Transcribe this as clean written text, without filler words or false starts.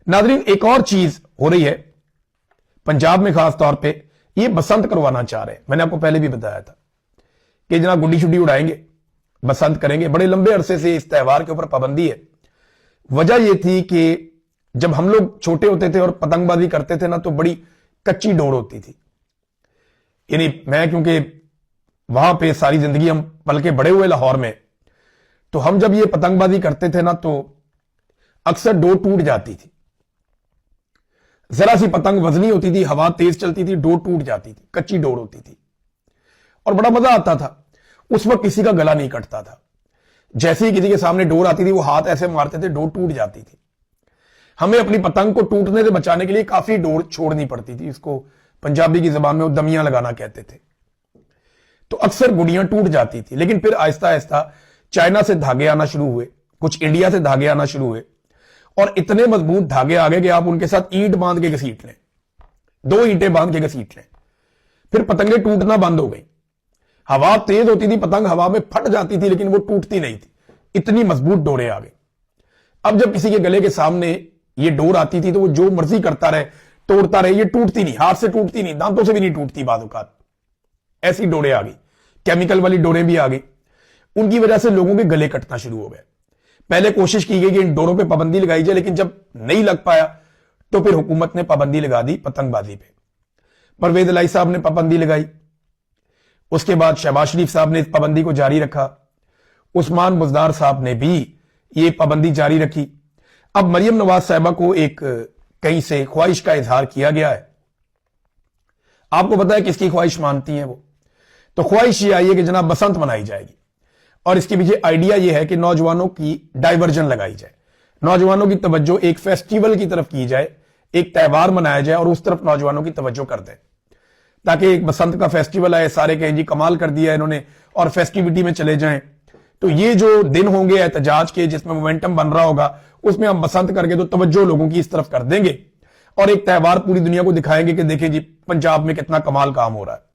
नाज़रीन, एक और चीज हो रही है पंजाब में, खास तौर पे ये बसंत करवाना चाह रहे हैं। मैंने आपको पहले भी बताया था कि जनाब गुड्डी शुड्डी उड़ाएंगे, बसंत करेंगे। बड़े लंबे अरसे से इस त्यौहार के ऊपर पाबंदी है। वजह यह थी कि जब हम लोग छोटे होते थे और पतंगबाजी करते थे ना, तो बड़ी कच्ची डोर होती थी। यानी मैं क्योंकि वहां पे सारी जिंदगी हम पल के बड़े हुए लाहौर में, तो हम जब ये पतंगबाजी करते थे ना, तो अक्सर डोर टूट जाती थी। जरा सी पतंग वजनी होती थी, हवा तेज चलती थी, डोर टूट जाती थी, कच्ची डोर होती थी और बड़ा मजा आता था। उस वक्त किसी का गला नहीं कटता था। जैसे ही किसी के सामने डोर आती थी, वो हाथ ऐसे मारते थे, डोर टूट जाती थी। हमें अपनी पतंग को टूटने से बचाने के लिए काफी डोर छोड़नी पड़ती थी। इसको पंजाबी की जबान में वो दमियां लगाना कहते थे। तो अक्सर गुड़ियां टूट जाती थी, लेकिन फिर आहिस्ता आहिस्ता चाइना से धागे आना शुरू हुए, कुछ इंडिया से धागे आना शुरू हुए और इतने मजबूत धागे आ गए कि आप उनके साथ ईंट बांध के घसीट लें, 2 ईंटें बांध के घसीट लें, फिर पतंगे टूटना बंद हो गई। हवा तेज होती थी, पतंग हवा में फट जाती थी, लेकिन वो टूटती नहीं थी। इतनी मजबूत डोरे आ गई। अब जब किसी के गले के सामने ये डोर आती थी, तो वो जो मर्जी करता रहे, तोड़ता रहे, ये टूटती नहीं, हाथ से टूटती नहीं, दांतों से भी नहीं टूटती। बाज़ औक़ात ऐसी डोरे आ गई, केमिकल वाली डोरें भी आ गई। उनकी वजह से लोगों के गले कटना शुरू हो गए। पहले कोशिश की गई कि इन डोरों पे पाबंदी लगाई जाए, लेकिन जब नहीं लग पाया तो फिर हुकूमत ने पाबंदी लगा दी पतंगबाजी पे। परवेज इलाही साहब ने पाबंदी लगाई, उसके बाद शहबाज शरीफ साहब ने इस पाबंदी को जारी रखा, उस्मान बुज़दार साहब ने भी ये पाबंदी जारी रखी। अब मरियम नवाज साहिबा को एक कहीं से ख्वाहिश का इजहार किया गया है। आपको पता है किसकी ख्वाहिश मानती है वो? तो ख्वाहिश ये आई है कि जनाब बसंत मनाई जाएगी और इसके पीछे आइडिया यह है कि नौजवानों की डाइवर्जन लगाई जाए, नौजवानों की तवज्जो एक फेस्टिवल की तरफ की जाए, एक त्यौहार मनाया जाए और उस तरफ नौजवानों की तवज्जो कर दें, ताकि एक बसंत का फेस्टिवल आए, सारे कहें जी कमाल कर दिया इन्होंने, और फेस्टिविटी में चले जाएं। तो ये जो दिन होंगे एहतजाज के, जिसमें मोमेंटम बन रहा होगा, उसमें हम बसंत करके तो तवज्जो लोगों की इस तरफ कर देंगे और एक त्यौहार पूरी दुनिया को दिखाएंगे कि देखें जी पंजाब में कितना कमाल काम हो रहा है।